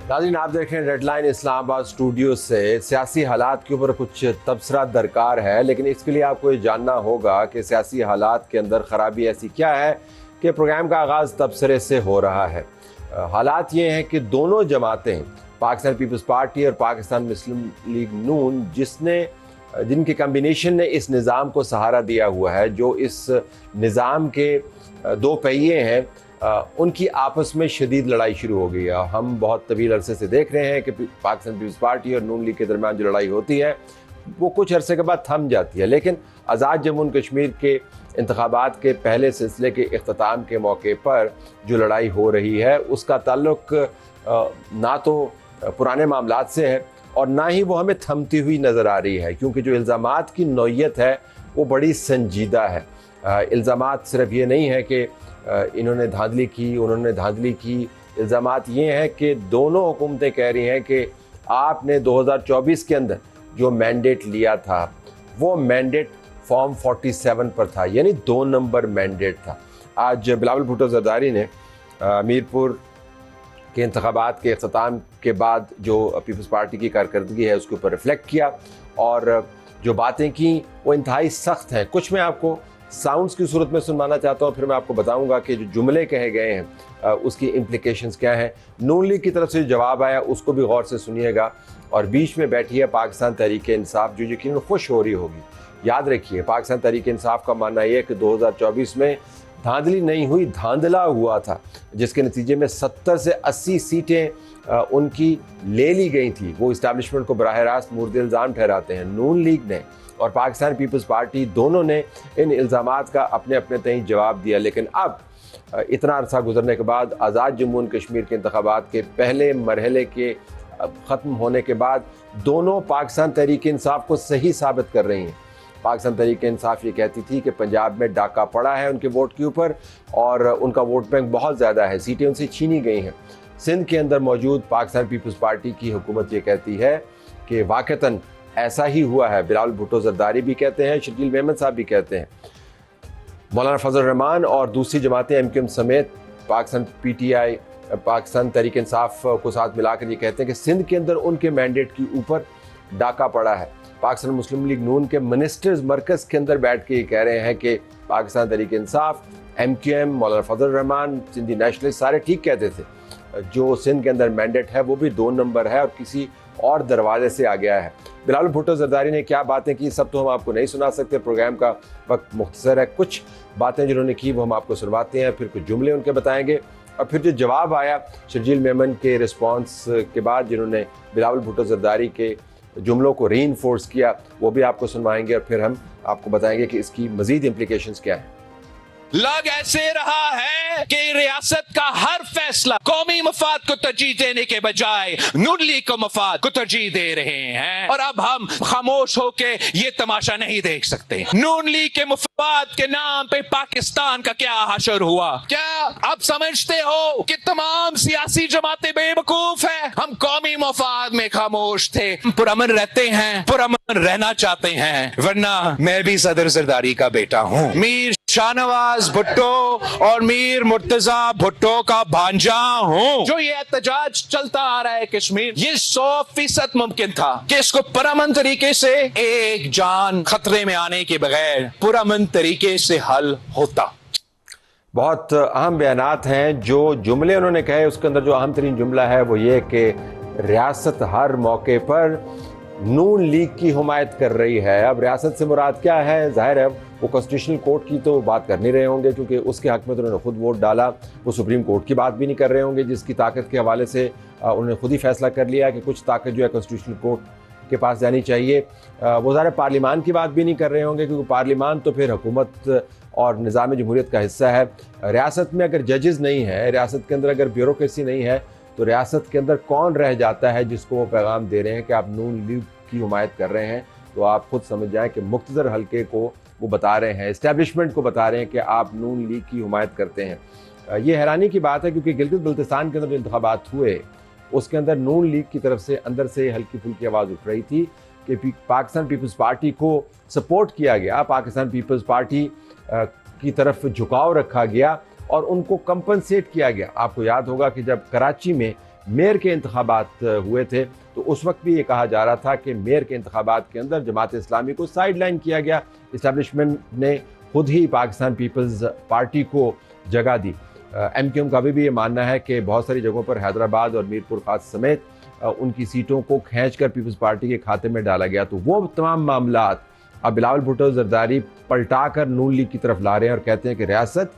नाज़रीन, आप देख रहे हैं रेडलाइन इस्लामाबाद स्टूडियो से। सियासी हालात के ऊपर कुछ तबसरा दरकार है, लेकिन इसके लिए आपको ये जानना होगा कि सियासी हालात के अंदर ख़राबी ऐसी क्या है कि प्रोग्राम का आगाज़ तबसरे से हो रहा है। हालात ये हैं कि दोनों जमातें, पाकिस्तान पीपल्स पार्टी और पाकिस्तान मुस्लिम लीग नून, जिनके कम्बिनेशन ने इस निज़ाम को सहारा दिया हुआ है, जो इस निज़ाम के दो पहिए हैं, उनकी आपस में शदीद लड़ाई शुरू हो गई है। हम बहुत तवील अरसे से देख रहे हैं कि पाकिस्तान पीपल्स पार्टी और नून लीग के दरमियान जो लड़ाई होती है वो कुछ अरसे के बाद थम जाती है, लेकिन आज़ाद जम्मू और कश्मीर के इंतखाबात के पहले सिलसिले के इख्तिताम के मौके पर जो लड़ाई हो रही है उसका ताल्लुक ना तो पुराने मामलात से है और ना ही वो हमें थमती हुई नज़र आ रही है, क्योंकि जो इल्ज़ामात की नौइयत है वो बड़ी संजीदा है। इल्ज़ामात सिर्फ ये नहीं है कि इन्होंने धांधली की, उन्होंने धांधली की। इल्ज़ामात ये हैं कि दोनों हुकूमतें कह रही हैं कि आपने 2024 के अंदर जो मैंडेट लिया था वो मैंडेट फॉर्म 47 पर था, यानी 2 नंबर मैंडेट था। आज बिलावल भुट्टो जरदारी ने मीरपुर के इंतखाबात के इख्तिताम के बाद जो पीपल्स पार्टी की कारकर्दगी है उसके ऊपर रिफ्लेक्ट किया और जो बातें की वो इंतहाई सख्त हैं। कुछ मैं आपको साउंड्स की सूरत में सुनवाना चाहता हूँ, फिर मैं आपको बताऊंगा कि जो जुमले कहे गए हैं उसकी इम्प्लिकेशंस क्या हैं। नून लीग की तरफ से जो जवाब आया उसको भी गौर से सुनिएगा, और बीच में बैठी है पाकिस्तान तहरीक इंसाफ, जो यकीनन खुश हो रही होगी। याद रखिए, पाकिस्तान तहरीक इंसाफ का मानना यह है कि 2024 में धांधली नहीं हुई, धांधला हुआ था, जिसके नतीजे में 70 से 80 सीटें उनकी ले ली गई थी। वो इस्टेब्लिशमेंट को बराह रास्त मुर्द इल्ज़ाम ठहराते हैं। नून लीग ने और पाकिस्तान पीपल्स पार्टी दोनों ने इन इल्ज़ामात का अपने अपने तय जवाब दिया, लेकिन अब इतना अरसा गुजरने के बाद, आज़ाद जम्मू और कश्मीर के इंतखाबात के पहले मरहले के ख़त्म होने के बाद, दोनों पाकिस्तान तहरीक इंसाफ को सही साबित कर रही हैं। पाकिस्तान तहरीक इंसाफ ये कहती थी कि पंजाब में डाका पड़ा है उनके वोट के ऊपर और उनका वोट बैंक बहुत ज़्यादा है, सीटें उनसे छीनी गई हैं। सिंध के अंदर मौजूद पाकिस्तान पीपल्स पार्टी की हुकूमत ये कहती है कि वाक़तन ऐसा ही हुआ है। बिलावल भुट्टो जरदारी भी कहते हैं, शर्जील मेमन साहब भी कहते हैं, मौलाना फजल रहमान और दूसरी जमातें MQM समेत पाकिस्तान PTI, पाकिस्तान तहरीक इंसाफ को साथ मिलाकर ये कहते हैं कि सिंध के अंदर उनके मैंडेट के ऊपर डाका पड़ा है। पाकिस्तान मुस्लिम लीग नून के मिनिस्टर्स मरकज़ के अंदर बैठ के ये कह रहे हैं कि पाकिस्तान तहरीक इंसाफ, MQM, मौलाना फजल रहमान, सिंधी नेशनलिस्ट सारे ठीक कहते थे। जो सिंध के अंदर मैंडेट है वो भी 2 नंबर है और किसी और दरवाजे से आ गया है। बिलावल भुट्टो जरदारी ने क्या बातें की सब तो हम आपको नहीं सुना सकते, प्रोग्राम का वक्त मुख्तसर है। कुछ बातें जिन्होंने की वो हम आपको सुनवाते हैं, फिर कुछ जुमले उनके बताएंगे, और फिर जो जवाब आया शर्जील मेमन के रिस्पांस के बाद, जिन्होंने बिलावल भुट्टो जरदारी के जुमलों को रीइंफोर्स किया, वो भी आपको सुनवाएंगे, और फिर हम आपको बताएंगे कि इसकी मजीद इम्प्लिकेशंस क्या हैं। लग ऐसे रहा है कि रियासत का हर फैसला कौमी मफाद को तरजीह देने के बजाय नून लीग को मफाद को तरजीह दे रहे हैं, और अब हम खामोश होके ये तमाशा नहीं देख सकते। नून लीग के मफाद के नाम पे पाकिस्तान का क्या हशर हुआ? क्या अब समझते हो कि तमाम सियासी जमातें बेवकूफ हैं? हम कौमी मफाद में खामोश थे, पुरअमन रहते हैं, पुरअमन रहना चाहते हैं, वरना मैं भी सदर जरदारी का बेटा हूँ। मीर शाहनवाज भुट्टो और मीर मुर्तजा भुट्टो का भांजा हूँ। जो ये एहतजाज चलता आ रहा है कश्मीर, ये 100% मुमकिन था कि इसको पुरअमन तरीके से, एक जान खतरे में आने के बगैर पुरअमन तरीके से हल होता। बहुत अहम बयानात हैं। जो जुमले उन्होंने कहे उसके अंदर जो अहम तरीन जुमला है वो ये कि रियासत हर मौके पर नून लीग की हुमायत कर रही है। अब रियासत से मुराद क्या है? जाहिर है वो कॉन्स्टिट्यूशनल कोर्ट की तो बात कर नहीं रहे होंगे, क्योंकि उसके हक में तो उन्होंने खुद वोट डाला। वो सुप्रीम कोर्ट की बात भी नहीं कर रहे होंगे, जिसकी ताकत के हवाले से उन्होंने खुद ही फैसला कर लिया कि कुछ ताकत जो है कॉन्स्टिट्यूशनल कोर्ट के पास जानी चाहिए। वो ज़ाहिर पार्लिमान की बात भी नहीं कर रहे होंगे, क्योंकि पार्लिमान तो फिर हुकूमत और निज़ाम जमहूरियत का हिस्सा है। रियासत में अगर जजेस नहीं है, रियासत के अंदर अगर ब्यूरोक्रेसी नहीं है, तो रियासत के अंदर कौन रह जाता है जिसको वो पैगाम दे रहे हैं कि आप नून लीग की हुमायत कर रहे हैं? तो आप खुद समझ जाएं कि मुख्तसर हल्के को वो बता रहे हैं, इस्टेब्लिशमेंट को बता रहे हैं कि आप नून लीग की हुमायत करते हैं। ये हैरानी की बात है, क्योंकि गिलगित बल्तिस्तान के अंदर जो इंतखाबात हुए उसके अंदर नून लीग की तरफ से अंदर से हल्की फुल्की आवाज़ उठ रही थी कि पाकिस्तान पीपल्स पार्टी को सपोर्ट किया गया, पाकिस्तान पीपल्स पार्टी की तरफ झुकाव रखा गया और उनको कंपनसेट किया गया। आपको याद होगा कि जब कराची में मेयर के इंतखाबात हुए थे, तो उस वक्त भी ये कहा जा रहा था कि मेयर के इंतखाबात के अंदर जमात इस्लामी को साइड लाइन किया गया, इस्टेब्लिशमेंट ने खुद ही पाकिस्तान पीपल्स पार्टी को जगह दी। MQM का भी ये मानना है कि बहुत सारी जगहों पर हैदराबाद और मीरपुर खास समेत उनकी सीटों को खींचकर पीपल्स पार्टी के खाते में डाला गया। तो वो तमाम मामलात अब बिलावल भुट्टो जरदारी पलटा कर नून लीग की तरफ ला रहे हैं और कहते हैं कि रियासत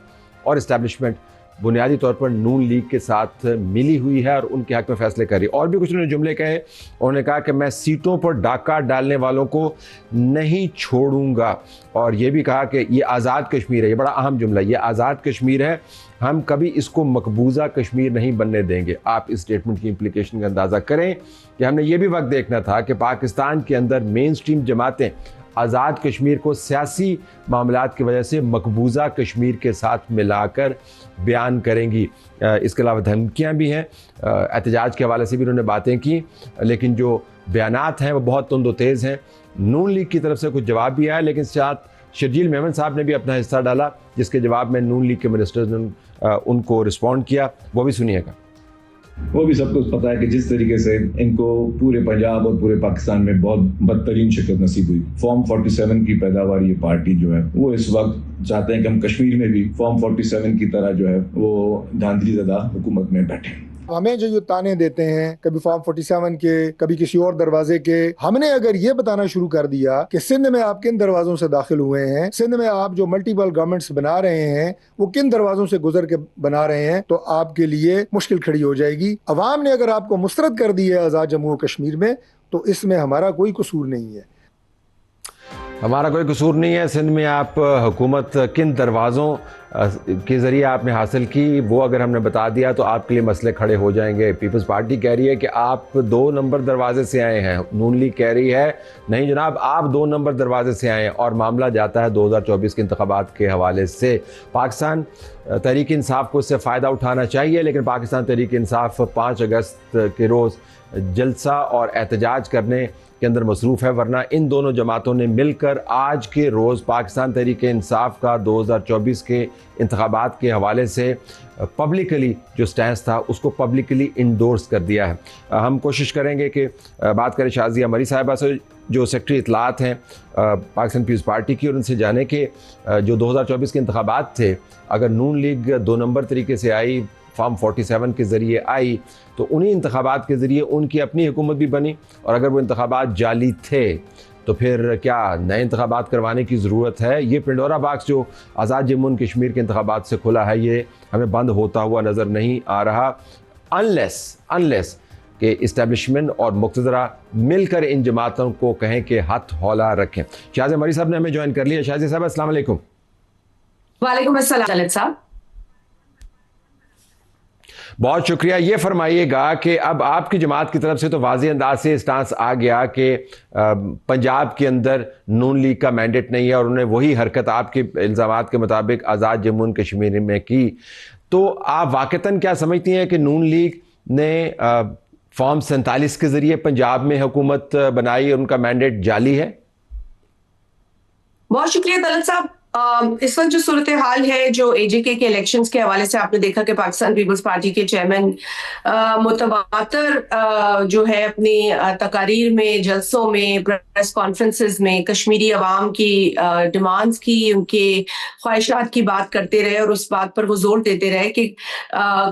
और इस्टेब्लिशमेंट बुनियादी तौर पर नून लीग के साथ मिली हुई है और उनके हक में फैसले कर रही है। और भी कुछ उन्होंने जुमले कहे, उन्होंने कहा कि मैं सीटों पर डाका डालने वालों को नहीं छोड़ूंगा, और ये भी कहा कि ये आज़ाद कश्मीर है। ये बड़ा अहम जुमला, ये आज़ाद कश्मीर है, हम कभी इसको मकबूजा कश्मीर नहीं बनने देंगे। आप इस स्टेटमेंट की इम्प्लीकेशन का अंदाज़ा करें कि हमने ये भी वक्त देखना था कि पाकिस्तान के अंदर मेन स्ट्रीम जमातें आज़ाद कश्मीर को सियासी मामलात की वजह से मकबूजा कश्मीर के साथ मिलाकर बयान करेंगी। इसके अलावा धमकियाँ भी हैं, एहतजाज के हवाले से भी उन्होंने बातें की, लेकिन जो बयानात हैं वो बहुत तुंद व तेज़ हैं। नून लीग की तरफ से कुछ जवाब भी आया, लेकिन साथ शर्जील मेमन साहब ने भी अपना हिस्सा डाला, जिसके जवाब में नून लीग के मिनिस्टर्स ने उनको रिस्पॉन्ड किया। वो भी सुनिएगा। वो भी सबको पता है कि जिस तरीके से इनको पूरे पंजाब और पूरे पाकिस्तान में बहुत बदतरीन शिकस्त नसीब हुई। फॉर्म 47 की पैदावार ये पार्टी जो है वो इस वक्त चाहते हैं कि हम कश्मीर में भी फॉर्म 47 की तरह जो है वो धांधली ज़दा हुकूमत में बैठे। हमें जो ये ताने देते हैं कभी फॉर्म 47 के, कभी किसी और दरवाजे के, हमने अगर ये बताना शुरू कर दिया कि सिंध में आप किन दरवाजों से दाखिल हुए हैं, सिंध में आप जो मल्टीपल गवर्नमेंट्स बना रहे हैं वो किन दरवाजों से गुजर के बना रहे हैं, तो आपके लिए मुश्किल खड़ी हो जाएगी। अवाम ने अगर आपको मुस्तरद कर दी है आज़ाद जम्मू कश्मीर में, तो इसमें हमारा कोई कसूर नहीं है। हमारा कोई कसूर नहीं है। सिंध में आप हुकूमत किन दरवाज़ों के ज़रिए आपने हासिल की, वो अगर हमने बता दिया तो आपके लिए मसले खड़े हो जाएंगे। पीपल्स पार्टी कह रही है कि आप 2 नंबर दरवाजे से आए हैं, नून लीग कह रही है नहीं जनाब आप 2 नंबर दरवाजे से आए हैं, और मामला जाता है 2024 के इंतखाबात के हवाले से। पाकिस्तान तहरीक इंसाफ को इससे फ़ायदा उठाना चाहिए, लेकिन पाकिस्तान तहरीक इंसाफ 5 अगस्त के रोज़ जलसा और एहतजाज करने के अंदर मसरूफ़ है, वरना इन दोनों जमातों ने मिलकर आज के रोज़ पाकिस्तान तहरीक इंसाफ का 2024 के इंतखाबात के हवाले से पब्लिकली जो स्टैंस था उसको पब्लिकली इंडोर्स कर दिया है। हम कोशिश करेंगे कि बात करें शाज़िया मरी साहिबा से, जो सेक्रेटरी इत्तलात हैं पाकिस्तान पीपल्स पार्टी की, और उनसे जाने कि जो 2024 के इंतखाबात थे, अगर नून लीग 2 नंबर तरीके से आई, फॉर्म 47 के ज़रिए आई, तो उन्हीं इंतखाबात के ज़रिए उनकी अपनी हुकूमत भी बनी, और अगर वो इंतखाबात जाली थे तो फिर क्या नए इंतखाबात करवाने की ज़रूरत है? ये पेंडोरा बॉक्स जो आज़ाद जम्मू कश्मीर के इंतखाबात से खुला है, ये हमें बंद होता हुआ नज़र नहीं आ रहा, अनलेस कि इस्टेब्लिशमेंट और मुक़्तदरा मिलकर इन जमातों को कहें कि हाथ हौला रखें। शाज़िया मरी साहब ने हमें ज्वाइन कर लिया। शाज़िया साहब अस्सलाम वालेकुम। वालेकुम अस्सलाम तलत साहब। बहुत शुक्रिया। ये फरमाइएगा कि अब आपकी जमात की तरफ से तो वाज़ेह अंदाज से स्टांस आ गया कि पंजाब के अंदर नून लीग का मैंडेट नहीं है, और उन्होंने वही हरकत आपके इल्ज़ामात के मुताबिक आज़ाद जम्मू कश्मीर में की। तो आप वाक़तन क्या समझती हैं कि नून लीग ने फॉर्म 47 के ज़रिए पंजाब में हुकूमत बनाई और उनका मैंडेट जाली है? बहुत शुक्रिया तलत साहब। इस वक्त जो सूरत हाल है, जो AJK के इलेक्शंस के हवाले से आपने देखा कि पाकिस्तान पीपल्स पार्टी के चेयरमैन मुतवातर जो है अपनी तकारीर में, जलसों में, प्रेस कॉन्फ्रेंसेस में कश्मीरी अवाम की डिमांड्स की, उनके ख्वाहिशात की बात करते रहे, और उस बात पर वो जोर देते रहे कि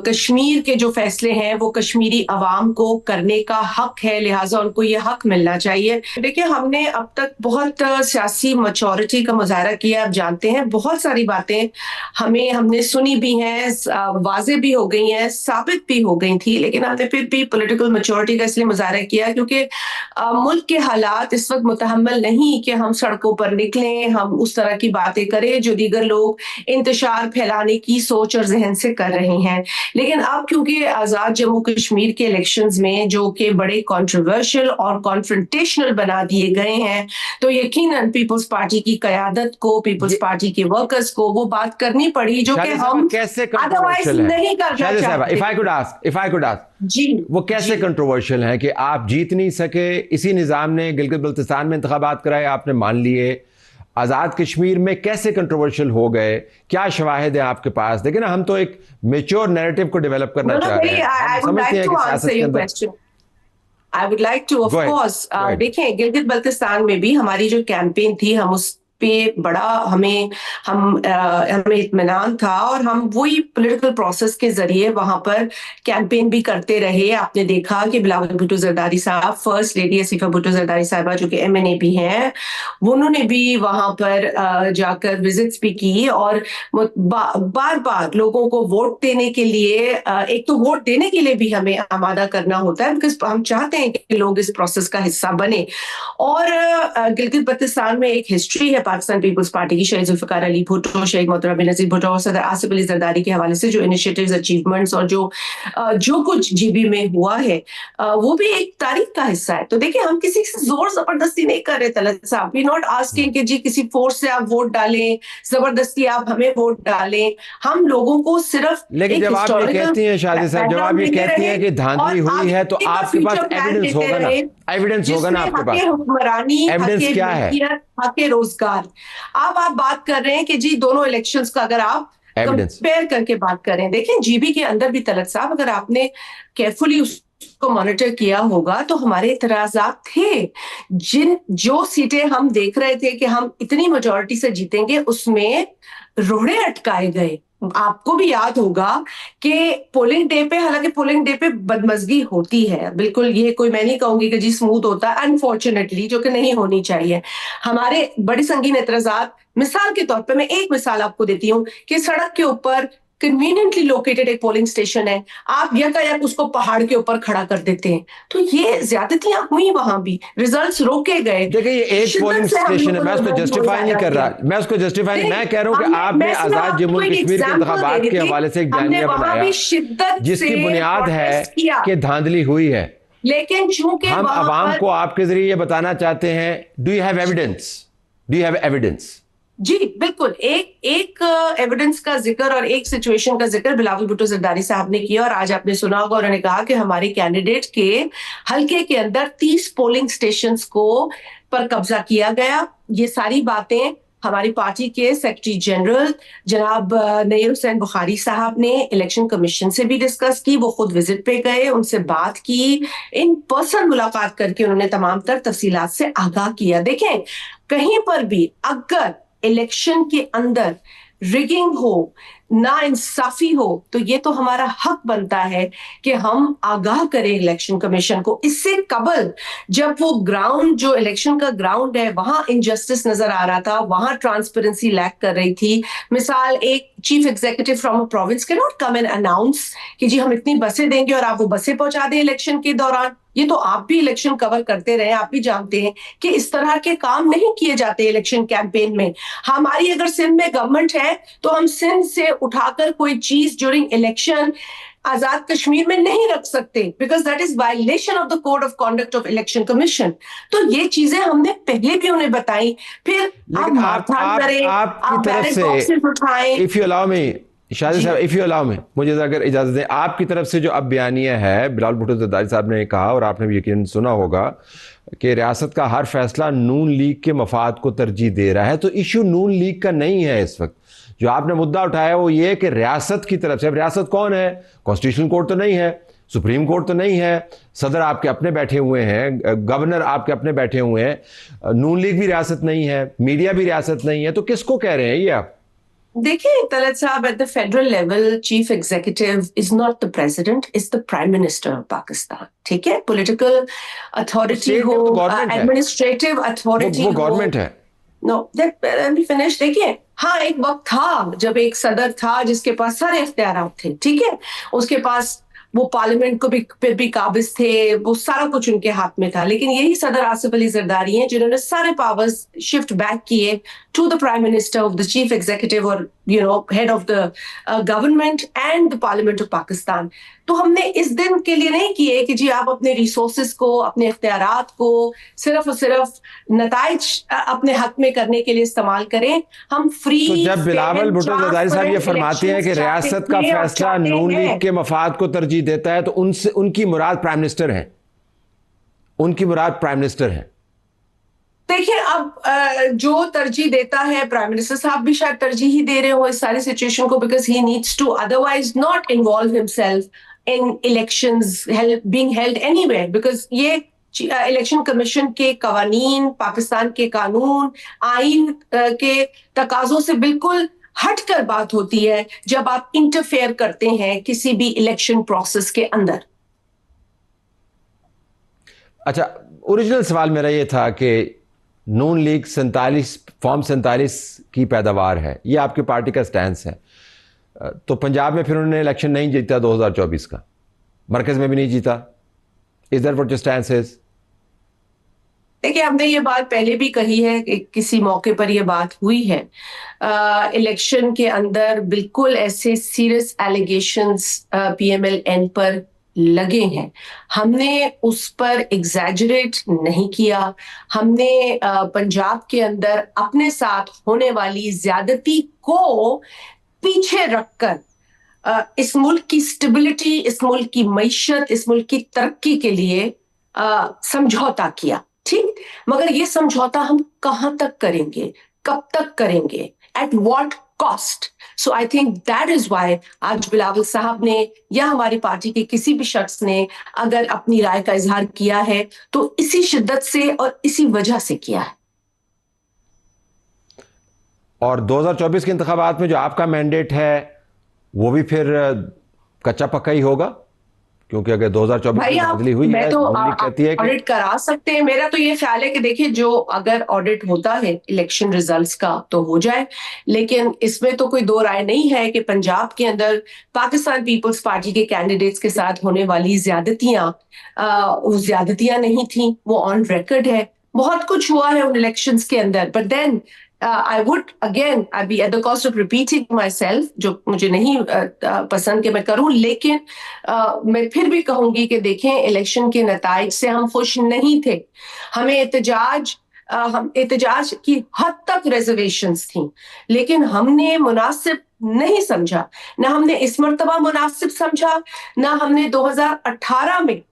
कश्मीर के जो फैसले हैं वो कश्मीरी अवाम को करने का हक है, लिहाजा उनको ये हक मिलना चाहिए। देखिए, हमने अब तक बहुत सियासी मैच्योरिटी का मुजाहरा किया। आप जानते हैं बहुत सारी बातें हमने सुनी भी हैं, वाज़ेह भी हो गई हैं, साबित भी हो गई थी, लेकिन हमने फिर भी पॉलिटिकल मैच्योरिटी का इसलिए मुजाहरा किया क्योंकि मुल्क के हालात इस वक्त मुतहम्मल नहीं कि हम सड़कों पर निकलें, हम उस तरह की बातें करें जो दीगर लोग इंतशार फैलाने की सोच और जहन से कर रहे हैं। लेकिन अब क्योंकि आज़ाद जम्मू कश्मीर के इलेक्शंस में जो कि बड़े कंट्रोवर्शियल और कॉन्फ्रंटेशनल बना दिए गए हैं, तो यकीनन पीपल्स पार्टी की क़यादत को, पीपल्स पार्टी के वर्कर्स को वो बात करनी पड़ी जो कि हम अदरवाइज नहीं करना चाहते। If I could ask, जी, वो कैसे कंट्रोवर्शियल है कि आप जीत नहीं सके, इसी निज़ाम ने गिलगित बल्तिस्तान में इंतखाबात कराए, आपने मान लिए, आज़ाद कश्मीर में कैसे कंट्रोवर्शियल हो गए, क्या शवाहिद है आपके पास? देखिए ना, हम तो एक मेच्योर नैरेटिव को डेवलप करना चाह रहे हैं। हम समझते हैं कि सियासत के अंदर I would like to, of course, देखें गिलगित बल्तिस्तान में भी हमारी जो कैंपेन थी, हम उस पे बड़ा हमें इत्मीनान था और हम वही पॉलिटिकल प्रोसेस के जरिए वहां पर कैंपेन भी करते रहे। आपने देखा कि बिलावल भुट्टो जरदारी साहब, फर्स्ट लेडी आसिफा भुट्टो जरदारी साहिबा जो कि MNA भी हैं, उन्होंने भी वहां पर जाकर विजिट्स भी की और बार बार लोगों को वोट देने के लिए, एक तो वोट देने के लिए भी हमें आमादा करना होता है, बिकॉज हम चाहते हैं कि लोग इस प्रोसेस का हिस्सा बने। और गिलगित बल्तिस्तान में एक हिस्ट्री है पाकिस्तान पीपल्स पार्टी की, शहीद जुल्फिकार अली भुट्टो, शहीद मोहतरम बेनजीर भुट्टो और सदर आसिफ अली जरदारी के हवाले से जो इनिशिएटिव्स, अचीवमेंट्स और जो कुछ GB में हुआ है, वो भी एक तारीख का हिस्सा है। तो देखिए, हम किसी से जोर जबरदस्ती नहीं कर रहे तलत साहब, वी नॉट आस्किंग कि जी किसी फोर्स से आप वोट डालें, जबरदस्ती आप हमें वोट डालें। हम लोगों को सिर्फ, लेकिन जब आप ये कहती हैं शादी साहब, जब आप ये कहती हैं कि धांधली हुई है, तो आपके पास एविडेंस होगा ना, एविडेंस होगा ना आपके पास, एविडेंस क्या है? हक रोजगार। अब आप बात कर रहे हैं कि जी दोनों इलेक्शंस का अगर आप कंपेयर करके बात करें, देखें GB के अंदर भी तलत साहब, अगर आपने केयरफुली उसको मॉनिटर किया होगा तो हमारे इतराजात थे। जो सीटें हम देख रहे थे कि हम इतनी मेजॉरिटी से जीतेंगे, उसमें रोड़े अटकाए गए। आपको भी याद होगा कि पोलिंग डे पे, हालांकि पोलिंग डे पे बदमजगी होती है, बिल्कुल, ये कोई मैं नहीं कहूंगी कि जी स्मूथ होता है, अनफॉर्चुनेटली, जो कि नहीं होनी चाहिए। हमारे बड़ी संगीन एतराजात, मिसाल के तौर पे मैं एक मिसाल आपको देती हूँ कि सड़क के ऊपर कन्वीनियंटली लोकेटेड एक पोलिंग स्टेशन है, आप यकायक उसको पहाड़ के ऊपर खड़ा कर देते हैं, तो ये ज्यादतियां हुई, वहां भी रिजल्ट्स रोके गए। देखिए, ये एक पोलिंग स्टेशन है, मैं उसको जस्टिफाई नहीं कर रहा, मैं उसको जस्टिफाई नहीं, मैं कह रहा हूं कि आपने आजाद जम्मू कश्मीर के इंतखाबात के हवाले से एक बयानिया बनाया जिसकी बुनियाद है कि धांधली हुई है, लेकिन चूंकि हम अवाम को आपके जरिए ये बताना चाहते हैं, do you have evidence? Do you have evidence? जी बिल्कुल, एक एविडेंस का जिक्र और एक सिचुएशन का जिक्र बिलावल भुट्टो जरदारी साहब ने किया, और आज आपने सुना होगा उन्होंने कहा कि हमारे कैंडिडेट के हलके के अंदर 30 पोलिंग स्टेशंस को पर कब्जा किया गया। ये सारी बातें हमारी पार्टी के सेक्रेटरी जनरल जनाब नईर हुसैन बुखारी साहब ने इलेक्शन कमीशन से भी डिस्कस की। वो खुद विजिट पे गए, उनसे बात की, इन पर्सन मुलाकात करके उन्होंने तमाम तर तफसीलात से आगाह किया। देखें, कहीं पर भी अगर इलेक्शन के अंदर रिगिंग हो, ना इंसाफी हो, तो ये तो हमारा हक बनता है कि हम आगाह करें इलेक्शन कमीशन को। इससे कबल जब वो ग्राउंड, जो इलेक्शन का ग्राउंड है, वहां इनजस्टिस नजर आ रहा था, वहां ट्रांसपेरेंसी लैक कर रही थी। मिसाल, एक chief executive from a province can not come and announce कि जी हम इतनी बसें देंगे और आप वो बसें पहुंचा दें इलेक्शन के दौरान। ये तो आप भी इलेक्शन कवर करते रहे, आप भी जानते हैं कि इस तरह के काम नहीं किए जाते इलेक्शन कैंपेन में। हमारी अगर सिंध में गवर्नमेंट है तो हम सिंध से उठाकर कोई चीज ड्यूरिंग इलेक्शन आजाद कश्मीर में नहीं रख सकते, because that is violation of the code of conduct of election commission. तो ये चीजें हमने पहले भी उन्हें बताई। फिर आपकी तरफ से, इफ यू अलाउ मी शादी साहब, इफ यू अलाउ मी, मुझे अगर इजाजत दें, आपकी तरफ से जो अब बयानिया है, बिलावल भुट्टो जरदारी साहब ने कहा, और आपने भी यकीन सुना होगा कि रियासत का हर फैसला नून लीग के मफाद को तरजीह दे रहा है। तो इशू नून लीग का नहीं है इस वक्त। जो आपने मुद्दा उठाया वो ये कि रियासत की तरफ से, अब रियासत कौन है? कॉन्स्टिट्यूशनल कोर्ट तो नहीं है, सुप्रीम कोर्ट तो नहीं है, सदर आपके अपने बैठे हुए हैं, गवर्नर आपके अपने बैठे हुए हैं, नून लीग भी रियासत नहीं है, मीडिया भी रियासत नहीं है, तो किसको कह रहे हैं ये आप? देखिए तलत साहब, at the federal level chief executive is not the president, is the prime minister of Pakistan. ठीक है, पॉलिटिकल अथॉरिटी हो, एडमिनिस्ट्रेटिव अथॉरिटी हो, वो गवर्नमेंट है। No, let me finish. देखिए, हाँ, एक वक्त था जब एक सदर था जिसके पास सारे इख्तियारात थे, ठीक है, उसके पास वो पार्लियामेंट को भी फिर भी काबिज थे, वो सारा कुछ उनके हाथ में था। लेकिन यही सदर आसिफ अली जरदारी हैं जिन्होंने सारे पावर्स शिफ्ट बैक किए to the prime minister of the chief executive और head of the government and the parliament of Pakistan. तो हमने इस दिन के लिए नहीं किए कि जी आप अपने रिसोर्सेज को, अपने इख्तियारात को सिर्फ और सिर्फ नताइज अपने हक में करने के लिए इस्तेमाल करें। हम फ्री, तो जब बिलावल भुट्टो जरदारी साहब ये फरमाते हैं कि रियासत का फैसला नून लीग के मफाद को तरजीह देता है, तो उनसे उनकी मुराद प्राइम मिनिस्टर है, उनकी मुराद प्राइम मिनिस्टर है। देखिए अब जो तरजीह देता है, प्राइम मिनिस्टर साहब भी शायद तरजीह ही दे रहे हो इस सारी सिचुएशन को, because he needs to otherwise not involve himself in elections being held anywhere, because ये इलेक्शन कमीशन के कवानीन, पाकिस्तान के कानून, आइन के तकाजों से बिल्कुल हटकर बात होती है जब आप इंटरफेयर करते हैं किसी भी इलेक्शन प्रोसेस के अंदर। अच्छा, ओरिजिनल सवाल मेरा ये था कि नून लीग 47 फॉर्म 47 की पैदावार है, ये आपकी पार्टी का स्टैंस है। तो पंजाब में फिर उन्होंने इलेक्शन नहीं जीता 2024 का, मरकज में भी नहीं जीता। Is that what your stance is? देखिए हमने ये बात पहले भी कही है कि किसी मौके पर ये बात हुई है, इलेक्शन के अंदर बिल्कुल ऐसे सीरियस एलिगेशंस PMLN पर लगे हैं, हमने उस पर एग्जैजरेट नहीं किया। हमने पंजाब के अंदर अपने साथ होने वाली ज्यादती को पीछे रखकर इस मुल्क की स्टेबिलिटी, इस मुल्क की मईशत, इस मुल्क की तरक्की के लिए समझौता किया। ठीक, मगर ये समझौता हम कहां तक करेंगे, कब तक करेंगे, at what cost? So I think that is why आज बिलावल साहब ने या हमारी पार्टी के किसी भी शख्स ने अगर अपनी राय का इजहार किया है तो इसी शिद्दत से और इसी वजह से किया है। और 2024 के इंतखाबात में जो आपका मैंडेट है वो भी फिर कच्चा पक्का ही होगा, क्योंकि अगर 2024 में बदली हुई है, तो कहती है कि ऑडिट करा सकते हैं। मेरा तो ये ख्याल है कि देखिए जो अगर ऑडिट होता है इलेक्शन रिजल्ट्स का तो हो जाए, लेकिन इसमें तो कोई दो राय नहीं है कि पंजाब के अंदर पाकिस्तान पीपल्स पार्टी के कैंडिडेट्स के साथ होने वाली ज्यादतियां वो ज्यादतियां नहीं थी, वो ऑन रिकॉर्ड है। बहुत कुछ हुआ है उन इलेक्शंस के अंदर, but then I would again, I'd be at the cost of repeating myself, जो मुझे नहीं पसंद कि मैं करूं, लेकिन मैं फिर भी कहूंगी कि देखें इलेक्शन के नताइज से हम खुश नहीं थे। हमें हम एहतजाज की हद तक रिजर्वेशंस थी, लेकिन हमने मुनासिब नहीं समझा, ना हमने इस मर्तबा मुनासिब समझा, ना हमने 2018 में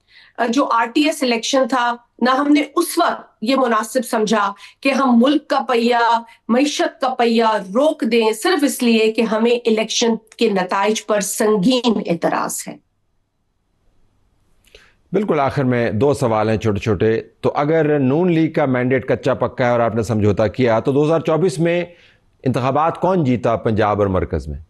जो RTS इलेक्शन था, ना हमने उस वक्त ये मुनासिब समझा कि हम मुल्क का पहिया, मईशत का पहिया रोक दें सिर्फ इसलिए कि हमें इलेक्शन के नताइज पर संगीन एतराज है। बिल्कुल, आखिर में दो सवाल हैं छोटे छोटे। तो अगर नून लीग का मैंडेट कच्चा पक्का है और आपने समझौता किया, तो 2024 में इंतखाबात कौन जीता पंजाब और मरकज में?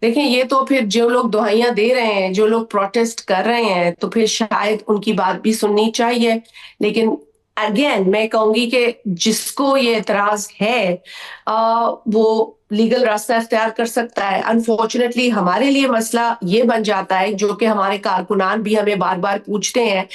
देखें ये तो फिर जो लोग दुहाइयां दे रहे हैं, जो लोग प्रोटेस्ट कर रहे हैं, तो फिर शायद उनकी बात भी सुननी चाहिए। लेकिन अगेन मैं कहूंगी कि जिसको ये एतराज है वो लीगल रास्ता इख्तियार कर सकता है। अनफॉर्चुनेटली हमारे लिए मसला ये बन जाता है, जो कि हमारे कारकुनान भी हमें बार बार पूछते हैं,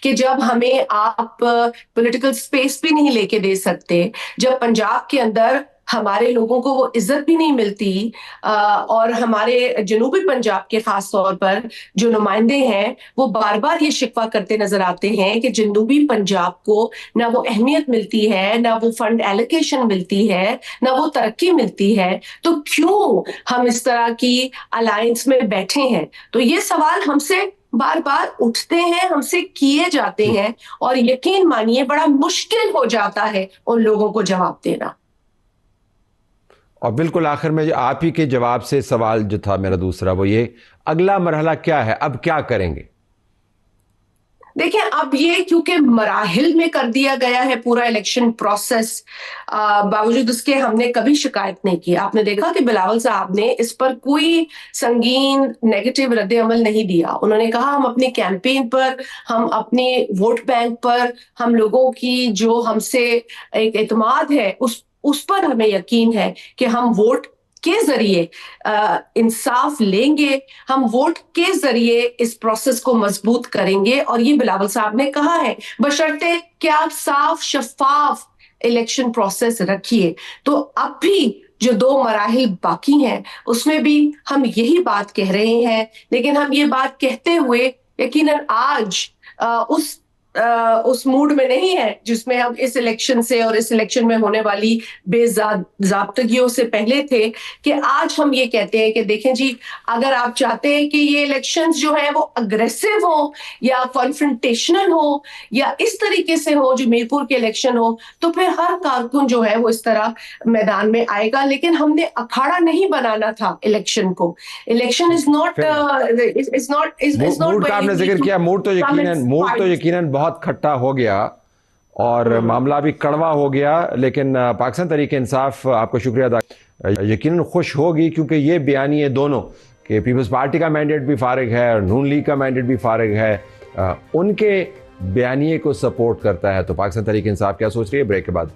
कि जब हमें आप पॉलिटिकल स्पेस भी नहीं लेके दे सकते, जब पंजाब के अंदर हमारे लोगों को वो इज्जत भी नहीं मिलती, और हमारे जनूबी पंजाब के खास तौर पर जो नुमाइंदे हैं वो बार बार ये शिकवा करते नजर आते हैं कि जनूबी पंजाब को ना वो अहमियत मिलती है, ना वो फंड एलोकेशन मिलती है, ना वो तरक्की मिलती है, तो क्यों हम इस तरह की अलायंस में बैठे हैं? तो ये सवाल हमसे बार बार उठते हैं, हमसे किए जाते हैं, और यकीन मानिए बड़ा मुश्किल हो जाता है उन लोगों को जवाब देना। और बिल्कुल आखिर में आप ही के जवाब से सवाल जो था मेरा दूसरा, वो ये, अगला मरहला क्या है, अब क्या करेंगे? देखिए अब ये क्योंकि मराहिल में कर दिया गया है पूरा इलेक्शन प्रोसेस, बावजूद उसके हमने कभी शिकायत नहीं की। आपने देखा कि बिलावल साहब ने इस पर कोई संगीन नेगेटिव रद्द अमल नहीं दिया। उन्होंने कहा हम अपनी कैंपेन पर, हम अपने वोट बैंक पर, हम लोगों की जो हमसे एक एतमाद है उस पर हमें यकीन है कि हम वोट के जरिए इंसाफ लेंगे, हम वोट के जरिए इस प्रोसेस को मजबूत करेंगे। और ये बिलावल साहब ने कहा है, बशर्ते कि आप साफ शफाफ इलेक्शन प्रोसेस रखिए। तो अब भी जो 2 मराहिल बाकी हैं उसमें भी हम यही बात कह रहे हैं, लेकिन हम ये बात कहते हुए यकीनन आज उस उस मूड में नहीं है जिसमें हम इस इलेक्शन से और इस इलेक्शन में होने वाली बेज़ाब्तगियों से पहले थे, कि आज हम ये कहते हैं कि देखें जी, अगर आप चाहते हैं कि ये इलेक्शंस जो है वो अग्रेसिव हो या कॉन्फ्रंटेशनल हो या इस तरीके से हो जो मीरपुर के इलेक्शन हो, तो फिर हर कारकुन जो है वो इस तरह मैदान में आएगा। लेकिन हमने अखाड़ा नहीं बनाना था इलेक्शन को। इलेक्शन इज नॉट मूड का आपने जिक्र किया, मूड तो यकीनन बहुत खट्टा हो गया और मामला भी कड़वा हो गया, लेकिन पाकिस्तान तहरीक इंसाफ आपको शुक्रिया अदा यकीनन खुश होगी, क्योंकि ये बयानिए दोनों कि पीपल्स पार्टी का मैंडेट भी फारिग है और नून लीग का मैंडेट भी फारिग है, उनके बयानिए को सपोर्ट करता है। तो पाकिस्तान तहरीक इंसाफ क्या सोच रही है, ब्रेक के बाद।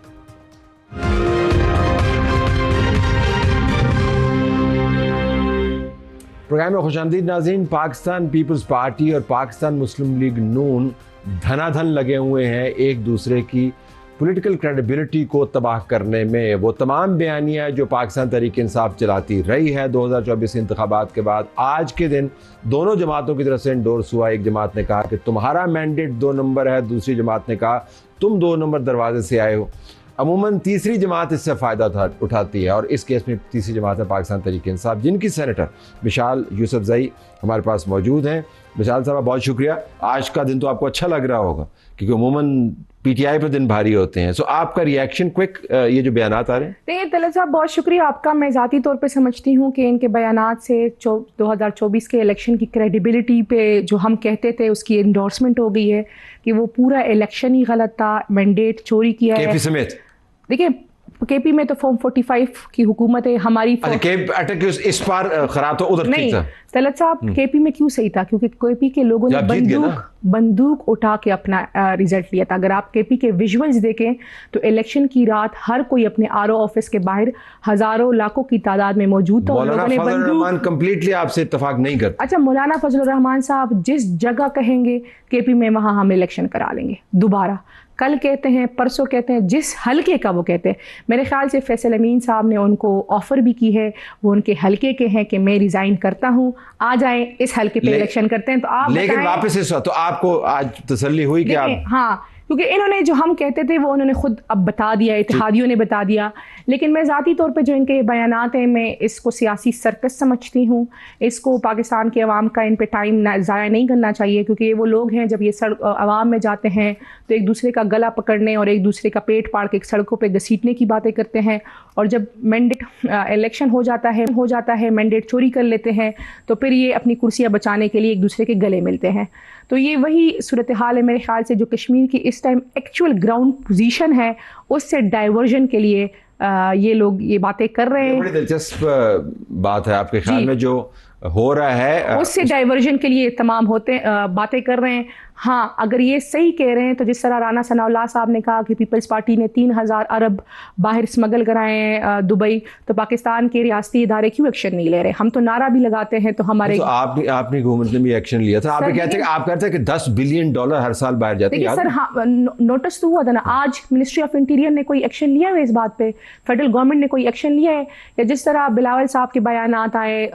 प्रोग्राम में खुशामदीद नाज़रीन। पाकिस्तान पीपल्स पार्टी और पाकिस्तान मुस्लिम लीग नून धनाधन लगे हुए हैं एक दूसरे की पॉलिटिकल क्रेडिबिलिटी को तबाह करने में। वो तमाम बयानियाँ जो पाकिस्तान तहरीक इंसाफ चलाती रही है 2024 इंतखाबात के बाद, आज के दिन दोनों जमातों की तरफ से इंडोर्स हुआ। एक जमात ने कहा कि तुम्हारा मैंडेट 2 नंबर है, दूसरी जमात ने कहा तुम 2 नंबर दरवाजे से आए हो। अमूमन तीसरी जमात इससे फ़ायदा उठाती है और इस केस में तीसरी जमात है पाकिस्तान तहरीक इंसाफ, जिनकी सेनेटर मिशाल यूसुफजई हमारे पास मौजूद हैं। मिशाल साहब बहुत शुक्रिया। आज का दिन तो आपको अच्छा लग रहा होगा क्योंकि अमूमन पीटीआई पर दिन भारी होते हैं, सो आपका रिएक्शन क्विक, ये जो बयानात आ रहे हैं। नहीं तलत साहब बहुत शुक्रिया आपका। मैं ज़ाती तौर पे समझती हूँ कि इनके बयानात से 2024 के इलेक्शन की क्रेडिबिलिटी पे जो हम कहते थे उसकी एंडोर्समेंट हो गई है कि वो पूरा इलेक्शन ही गलत था, मैंडेट चोरी किया है केपी समेत। देखिए केपी में तो फॉर्म 45 की हुकूमत है हमारी। इस बार खराब तो उधर नहीं था। तलत साहब केपी में क्यों सही था, क्योंकि केपी के लोगों ने बंदूक उठा के अपना रिजल्ट लिया था। अगर आप केपी के विजुअल्स देखें तो इलेक्शन की रात हर कोई अपने आरओ ऑफिस के बाहर हजारों लाखों की तादाद में मौजूद था। मौलाना कंप्लीटली आपसे इत्तेफाक नहीं करते। अच्छा, मौलाना फजलुर रहमान साहब जिस जगह कहेंगे केपी में वहां हम इलेक्शन करा लेंगे दोबारा। कल कहते हैं, परसों कहते हैं, जिस हलके का वो कहते हैं। मेरे ख्याल से फैसल अमीन साहब ने उनको ऑफर भी की है, वो उनके हलके के हैं कि मैं रिजाइन करता हूं, आ जाएं इस हलके पे इलेक्शन करते हैं। तो आप लेकिन वापस इस तो आपको आज तसल्ली हुई कि आप, हाँ, क्योंकि इन्होंने जो हम कहते थे वो उन्होंने खुद अब बता दिया, इत्तेहादियों ने बता दिया। लेकिन मैं ज़ाती तौर पे जो इनके बयानात हैं, मैं इसको सियासी सर्कस समझती हूँ। इसको पाकिस्तान के अवाम का इन पे टाइम ज़ाया नहीं करना चाहिए, क्योंकि वो लोग हैं जब ये अवाम में जाते हैं तो एक दूसरे का गला पकड़ने और एक दूसरे का पेट फाड़ के सड़कों पर घसीटने की बातें करते हैं। और जब मैंडेट इलेक्शन हो जाता है मैंडेट चोरी कर लेते हैं, तो फिर ये अपनी कुर्सियाँ बचाने के लिए एक दूसरे के गले मिलते हैं। तो ये वही सूरत हाल है मेरे ख्याल से जो कश्मीर की इस टाइम एक्चुअल ग्राउंड पोजीशन है, उससे डाइवर्जन के लिए ये लोग ये बातें कर रहे हैं। बड़ी दिलचस्प बात है आपके ख्याल में जो हो रहा है, उससे डाइवर्जन के लिए तमाम बातें कर रहे हैं। हाँ, अगर ये सही कह रहे हैं तो जिस तरह राना सनाउल्लाह साहब ने कहा कि पीपल्स पार्टी ने 3000 अरब बाहर स्मगल कराए हैं दुबई, तो पाकिस्तान के रियासती इदारे क्यों एक्शन नहीं ले रहे? हम तो नारा भी लगाते हैं। तो हमारे तो आपने गवर्नमेंट ने भी एक्शन लिया था। आप कहते हैं कि $10 बिलियन हर साल बाहर जाते हैं। सर हाँ, नोटिस तो हुआ था ना। आज मिनिस्ट्री ऑफ इंटीरियर ने कोई एक्शन लिया है इस बात पे? फेडरल गवर्नमेंट ने कोई एक्शन लिया है? या जिस तरह बिलावल साहब के बयानात आए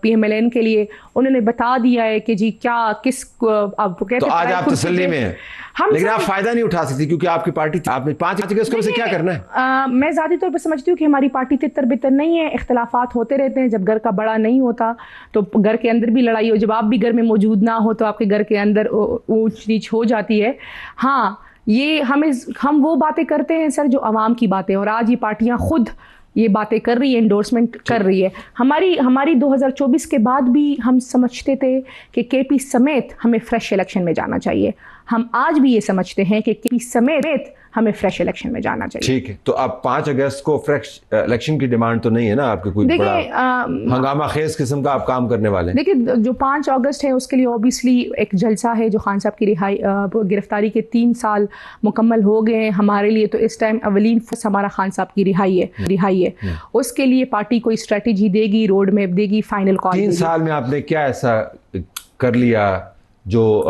PMLN के लिए, उन्होंने बता दिया है कि जी क्या किस आप कहते हैं। आज आप तसल्ली में हैं, लेकिन आप फायदा नहीं उठा सकती क्योंकि आपकी पार्टी, आपने 5 अगस्त को से क्या करना है? मैं ज़ाती तौर पर समझती हूँ कि हमारी पार्टी तितर बितर नहीं है। इख्तलाफात होते रहते हैं। जब घर का बड़ा नहीं होता तो घर के अंदर भी लड़ाई हो, जब आप भी घर में मौजूद ना हो तो आपके घर के अंदर ऊंच नीच हो जाती है। हाँ, ये हम वो बातें करते हैं सर जो आवाम की बातें, और आज ये पार्टियाँ खुद ये बातें कर रही है, एंडोर्समेंट कर रही है। हमारी 2024 के बाद भी हम समझते थे कि केपी समेत हमें फ्रेश इलेक्शन में जाना चाहिए। हम आज भी ये समझते हैं कि केपी समेत हमें फ्रेश इलेक्शन में जाना चाहिए। ठीक है, तो अब 5 अगस्त को फ्रेश इलेक्शन की डिमांड तो नहीं है ना आपके? कोई बड़ा हंगामा खेज किस्म का आप काम करने वाले? देखिए, जो 5 अगस्त है उसके लिए ऑब्वियसली एक जलसा है। जो खान साहब की गिरफ्तारी के 3 साल मुकम्मल हो गए हैं हमारे लिए, तो इस टाइम अवलीन हमारा खान साहब की रिहाई है। उसके लिए पार्टी कोई स्ट्रेटेजी देगी, रोड मैप देगी, फाइनल कॉल। 3 साल में आपने क्या ऐसा कर लिया जो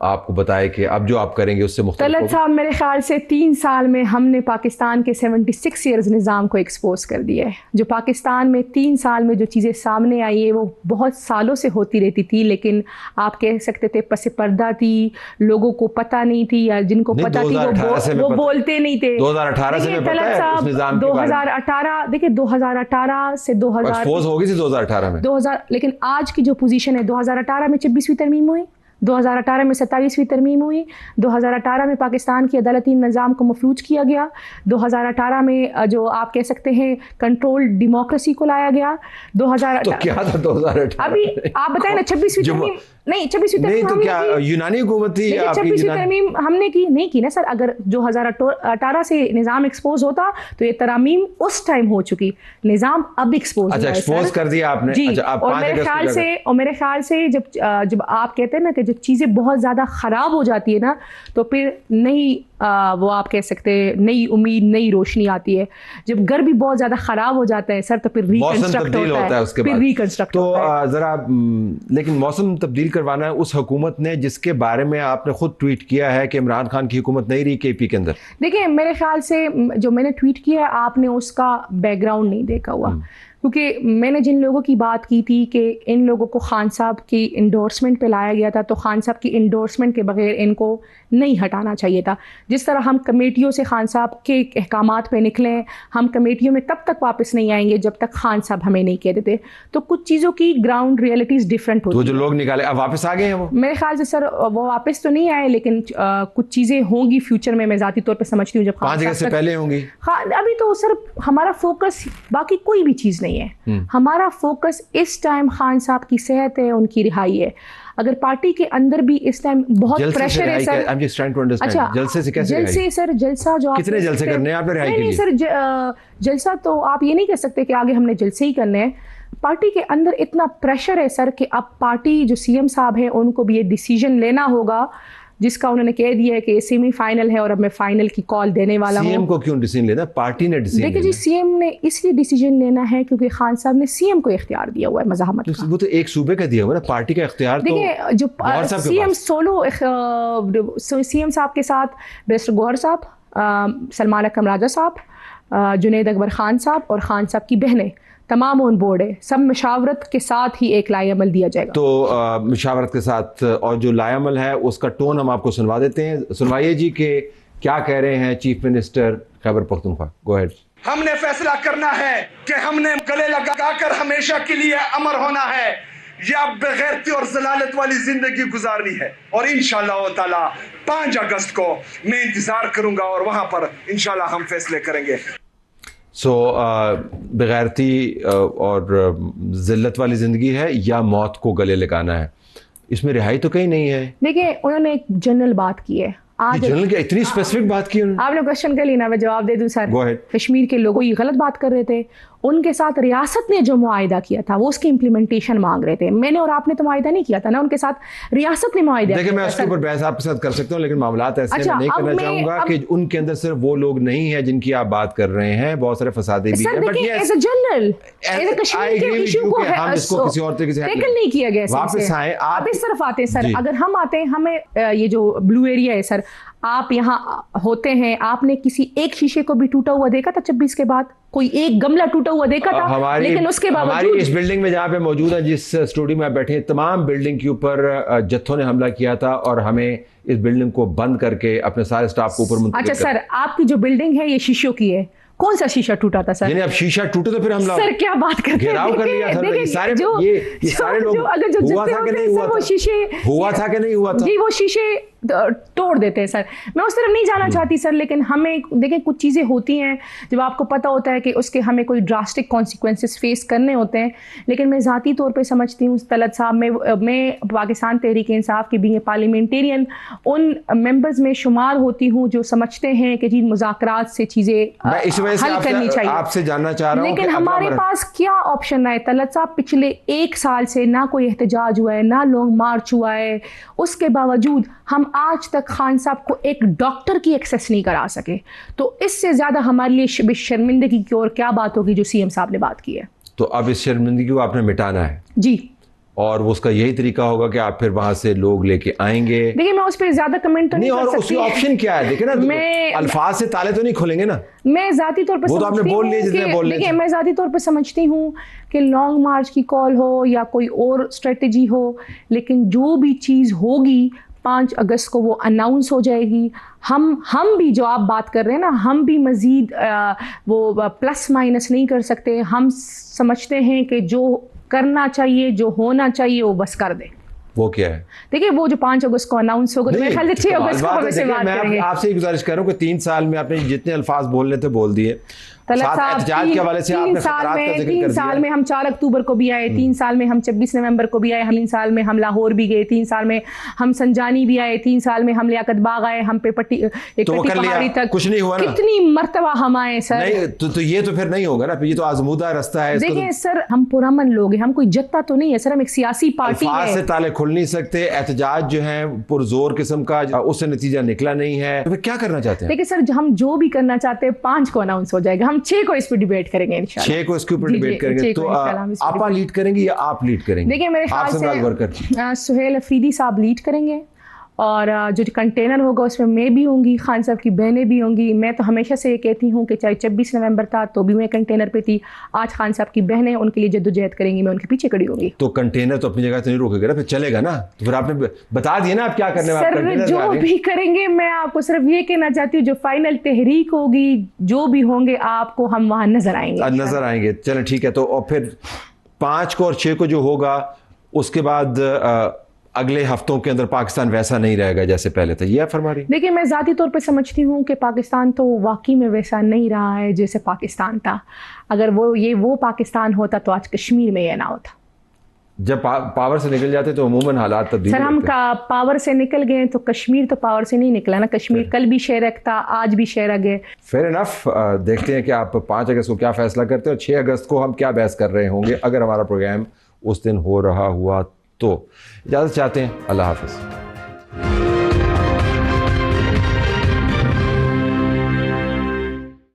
आपको बताए कि अब जो आप करेंगे उससे मुख्तलिफ तलत होगा? साहब, मेरे ख्याल से 3 साल में हमने पाकिस्तान के 76 ईयर्स निज़ाम को एक्सपोज कर दिया है। जो पाकिस्तान में 3 साल में जो चीज़ें सामने आई है वो बहुत सालों से होती रहती थी, लेकिन आप कह सकते थे पस पर्दा थी, लोगों को पता नहीं थी, या जिनको नहीं, पता थी 2018 से वो मैं पता- बोलते नहीं थे। 2018 से देखिए मैं पता तलत है उस साहब, निज़ाम के बारे में। 2018 देखिए 2018 से 2000 एक्सपोज होगी थी 2018 में। 2000, लेकिन आज की जो पोजीशन है, 2018 में 26वीं तरमीम हुई, 2018 में 27वीं तरमीम हुई, 2018 में पाकिस्तान की अदालती निज़ाम को मफलूज किया गया, 2018 में जो आप कह सकते हैं कंट्रोल डेमोक्रेसी को लाया गया। 2000 तो क्या था 2018 अभी आप बताएं ना, 26वीं जो- तरमीम नहीं, 26वीं नहीं तरमीम तो हमने क्या की। यूनानी हुकूमत थी देखिए, आपकी? 26वीं तरमीम हमने की नहीं की ना सर। अगर 2018 से निज़ाम एक्सपोज होता तो ये तरमीम उस टाइम हो चुकी, निज़ाम अब एक्सपोज अच्छा, एक्सपोज कर दिया आपने। जी। अच्छा, आप और 5 मेरे अगस्त को ख्याल क्या से जब आप कहते हैं ना कि जब चीज़ें बहुत ज़्यादा ख़राब हो जाती है ना, तो फिर नई वो आप कह सकते हैं नई उम्मीद, नई रोशनी आती है। जब घर भी बहुत ज़्यादा ख़राब हो जाता है सर, तो फिर मौसम रिकंस्ट्रक्ट तब्दील होता है उसके फिर बाद। रिकंस्ट्रक्ट तो होता है। जरा लेकिन मौसम तब्दील करवाना है उस हुकूमत ने जिसके बारे में आपने खुद ट्वीट किया है कि इमरान खान की हुकूमत नहीं रही केपी के अंदर। देखिए, मेरे ख्याल से जो मैंने ट्वीट किया है, आपने उसका बैकग्राउंड नहीं देखा हुआ, क्योंकि मैंने जिन लोगों की बात की थी कि इन लोगों को खान साहब की इंडोर्समेंट पे लाया गया था, तो खान साहब की इंडोर्समेंट के बगैर इनको नहीं हटाना चाहिए था। जिस तरह हम कमेटियों से खान साहब के अहकामात पे निकले, हम कमेटियों में तब तक वापस नहीं आएंगे जब तक खान साहब हमें नहीं कह देते। तो कुछ चीज़ों की ग्राउंड रियलिटीज़ डिफरेंट तो होती जो हैं। लोग निकाले अब वापस आ गए हैं वो। मेरे ख्याल से सर वो वापस तो नहीं आए, लेकिन कुछ चीज़ें होंगी फ्यूचर में, मैं ज़ाती तौर पे समझती हूँ। जब 5 खान अगस्त से साहब तक- पहले होंगी। हाँ, अभी तो सर हमारा फोकस बाकी कोई भी चीज़ नहीं है। हमारा फोकस इस टाइम खान साहब की सेहत है, उनकी रिहाई है। अगर पार्टी के अंदर भी इस टाइम बहुत जलसे से प्रेशर है रिहाई sir. I'm just trying to understand, जलसे से कैसे जलसे रिहाई? सर, जलसा जो आप कितने कह जलसे सकते हैं- करने हैं आपने रिहाई के नहीं लिए? सर, जलसा तो आप ये नहीं कह सकते कि आगे हमने जलसे ही करने हैं। पार्टी के अंदर इतना प्रेशर है सर कि अब पार्टी जो सीएम साहब है उनको भी ये डिसीजन लेना होगा, जिसका उन्होंने कह दिया है कि सेमीफाइनल है और अब मैं फाइनल की कॉल देने वाला सीएम हूँ। को क्यों डिसीजन लेना? पार्टी ने डिसीजन देखिए जी, सीएम ने इसलिए डिसीजन लेना है क्योंकि खान साहब ने सीएम को इख्तियार दिया हुआ है मज़ाहमत का। वो तो एक सूबे का दिया हुआ ना, पार्टी का इख्तियार तो देखिए, जो गौहर साहब के सीएम पास। सोलो सीएम साहब के साथ बैरिस्टर गौहर साहब, सलमान अकरम राजा साहब, जुनैद अकबर खान साहब और खान साहब की बहनें तमाम ऑन बोर्ड है। सब मशावरत के साथ ही एक लाएअमल दिया जाएगा। तो मशावरत के साथ, और जो लाएअमल है उसका टोन हम आपको सुनवा देते हैं। सुनवाइए जी कि क्या कह रहे हैं chief minister Khyber Pakhtunkhwa. Go ahead. हमने फैसला करना है कि हमने गले लगाकर हमेशा के लिए अमर होना है या बेगैरती और जलालत वाली जिंदगी गुजारनी है। और इंशाअल्लाह ताला 5 अगस्त को मैं इंतजार करूंगा और वहां पर इंशाअल्लाह हम फैसले करेंगे। सो बेगैरती और जिल्लत वाली ज़िंदगी है या मौत को गले लगाना है? इसमें रिहाई तो कहीं नहीं है। देखिए, उन्होंने एक जनरल बात की है आज। जनरल की इतनी स्पेसिफिक बात की उन्होंने। आपने क्वेश्चन कर लिया ना, मैं जवाब दे दूं सर। Go ahead. कश्मीर के लोगों ये गलत बात कर रहे थे, उनके साथ रियासत ने जो मुआहिदा किया था वो उसकी इम्प्लीमेंटेशन मांग रहे थे। मैंने और आपने तो मुआहिदा नहीं किया था ना, उनके साथ रियासत ने मुआहिदा देखिए, किया मैं था, उसके सर। ऊपर बहस आपके साथ कर सकता हूँ, लेकिन मामलात ऐसे अच्छा, मैं नहीं अब करना मैं- चाहूंगा अब- कि उनके अंदर सिर्फ वो लोग नहीं है जिनकी आप बात कर रहे हैं, बहुत सारे फसादे भी सर हैं। देखिए, as a general, as a Kashmir के इशू को हम इसको किसी और तरीके से टैकल नहीं किया गया। वापस आए आप इस तरफ आते हैं सर। जी। अगर हम आते हैं, हमें ये जो ब्लू एरिया है सर, आप यहाँ होते हैं, आपने किसी एक शीशे को भी टूटा हुआ देखा था 26 के बाद? कोई एक गमला टूटा हुआ देखा था? लेकिन उसके हमारी बावजूद इस बिल्डिंग में जहाँ पे मौजूद है, जिस स्टूडियो में आप बैठे हैं, तमाम बिल्डिंग के ऊपर जत्थों ने हमला किया था और हमें इस बिल्डिंग को बंद करके अपने सारे स्टाफ को ऊपर मुंतकिल अच्छा कर- सर, आपकी जो बिल्डिंग है ये शीशों की है। कौन सा शीशा टूटा था सर? यानी अब शीशा टूटे तो फिर हमला सर क्या बात करते हैं? घेराव कर लिया था। देखिए, ये सारे जो- ये सारे लोग अगर जो हुआ जितने था कि होते नहीं हैं हुआ सर, वो था? शीशे हुआ था कि नहीं हुआ था? जी, वो शीशे तोड़ देते हैं सर। मैं उस तरफ नहीं जाना चाहती सर, लेकिन हमें देखें कुछ चीज़ें होती हैं जब आपको पता होता है कि उसके हमें कोई ड्रास्टिक कॉन्सिक्वेंसेस फेस करने होते हैं। लेकिन मैं ज़ाती तौर पे समझती हूँ तलत साहब, मैं पाकिस्तान तहरीक इंसाफ की बीइंग पार्लियामेंटेरियन उन मेंबर्स में शुमार होती हूँ जो समझते हैं कि जी मुज़ाकरात से चीज़ें मैं इस वजह से हल करनी चाहिए। आपसे जानना चाह रहा हूँ लेकिन कि हमारे अगला पास क्या ऑप्शन है तलत साहब? पिछले 1 साल से ना कोई एहतजाज हुआ है, ना लॉन्ग मार्च हुआ है। उसके बावजूद हम आज तक खान साहब को एक डॉक्टर की एक्सेस नहीं करा सके। तो इससे ज़्यादा हमारे लिए शर्मिंदगी की और क्या बात होगी जो सीएम साहब ने बात की है। तो अब इस शर्मिंदगी को आपने मिटाना है जी। और उसका यही तरीका होगा कि आप फिर वहां से लोग लेके आएंगे? देखिए मैं उस पर ज्यादा कमेंट तो नहीं और कर उसकी सकती। ऑप्शन क्या है? देखिए ना, मैं अल्फाज से ताले तो नहीं खुलेंगे ना। मैं जाती तौर पर वो तो आपने बोल लिया जितने बोलने देखिए थे। मैं जाती तौर पर समझती हूँ कि लॉन्ग मार्च की कॉल हो या कोई और स्ट्रेटजी हो, लेकिन जो भी चीज़ होगी 5 अगस्त को वो अनाउंस हो जाएगी। हम भी जो आप बात कर रहे हैं ना, हम भी मज़ीद वो प्लस माइनस नहीं कर सकते। हम समझते हैं कि जो करना चाहिए, जो होना चाहिए वो बस कर दे। वो क्या है? देखिए वो जो 5 अगस्त को अनाउंस होगा, तो मेरे ख्याल से 6 अगस्त को हम इससे बात करेंगे। मैं आपसे गुजारिश कर रहा हूँ कि 3 साल में आपने जितने अल्फाज बोलने थे बोल दिए। तलत साहब, एहतजाज के हवाले से आपने खतरात का जिक्र कर दिया। 3 साल में हम 4 अक्टूबर को भी आए, 3 साल में हम 26 नवंबर को भी आए, 3 साल में हम लाहौर भी गए, 3 साल में हम संजानी भी आए, 3 साल में हम लियाकत बाग आए, हम पे पट्टी पहाड़ी तक कुछ नहीं हुआ ना। कितनी मर्तबा हम आए सर। नहीं तो ये तो फिर नहीं होगा ना, ये तो आजमूदा रास्ता है। देखिए सर, हम पुरअमन लोग हैं, हम कोई जत्ता तो नहीं है सर, हम एक सियासी पार्टी अल्फाज से है। ताले खुल नहीं सकते, एहतजाज जो है पुरजोर किस्म का, उससे नतीजा निकला नहीं है, तो फिर क्या करना चाहते हैं? देखिए सर, हम जो भी करना चाहते हैं 5 को अनाउंस हो जाएगा, हम 6 को इस पर डिबेट करेंगे इंशाल्लाह। 6 को इसके ऊपर जी, डिबेट जी, करेंगे। 6 तो को इंशाल्लाह हम इस पर आपा लीड करेंगे या आप लीड करेंगे? देखिए मेरे ख्याल से सुहेल अफरीदी साहब लीड करेंगे, और जो कंटेनर होगा उसमें मैं भी होंगी, खान साहब की बहनें भी होंगी। मैं तो हमेशा से ये कहती हूँ कि चाहे 26 नवंबर था तो भी मैं कंटेनर पे थी, आज खान साहब की बहनें उनके लिए जद्दोजहद करेंगी, मैं उनके पीछे खड़ी होंगी। तो कंटेनर तो अपनी जगह तो नहीं रोकेगा ना, फिर चलेगा ना। तो फिर आपने बता दिया ना आप क्या करने वाले हैं। सर जो भी करेंगे, मैं आपको सिर्फ ये कहना चाहती हूँ, जो फाइनल तहरीक होगी, जो भी होंगे, आपको हम वहाँ नजर आएंगे। नजर आएंगे, चलें ठीक है। तो और फिर 5 को और 6 को जो होगा, उसके बाद अगले हफ्तों के अंदर पाकिस्तान वैसा नहीं रहेगा जैसे पहले था, ये आप फरमा रही? देखिए मैं ज़ाती तौर पे समझती हूँ कि पाकिस्तान तो वाकई में वैसा नहीं रहा है जैसे पाकिस्तान था। अगर वो पाकिस्तान होता तो आज कश्मीर में ये ना होता। जब पावर से निकल जाते तो अमूमन हालात तब्दील सर, हम पावर से निकल गए तो कश्मीर तो पावर से नहीं निकला ना। कश्मीर कल भी शेरक था, आज भी शेरक है। Fair enough. देखते हैं कि आप 5 अगस्त को क्या फैसला करते हैं और 6 अगस्त को हम क्या बहस कर रहे होंगे, अगर हमारा प्रोग्राम उस दिन हो रहा हुआ तो। इजाज़त चाहते हैं, अल्लाह हाफिज़।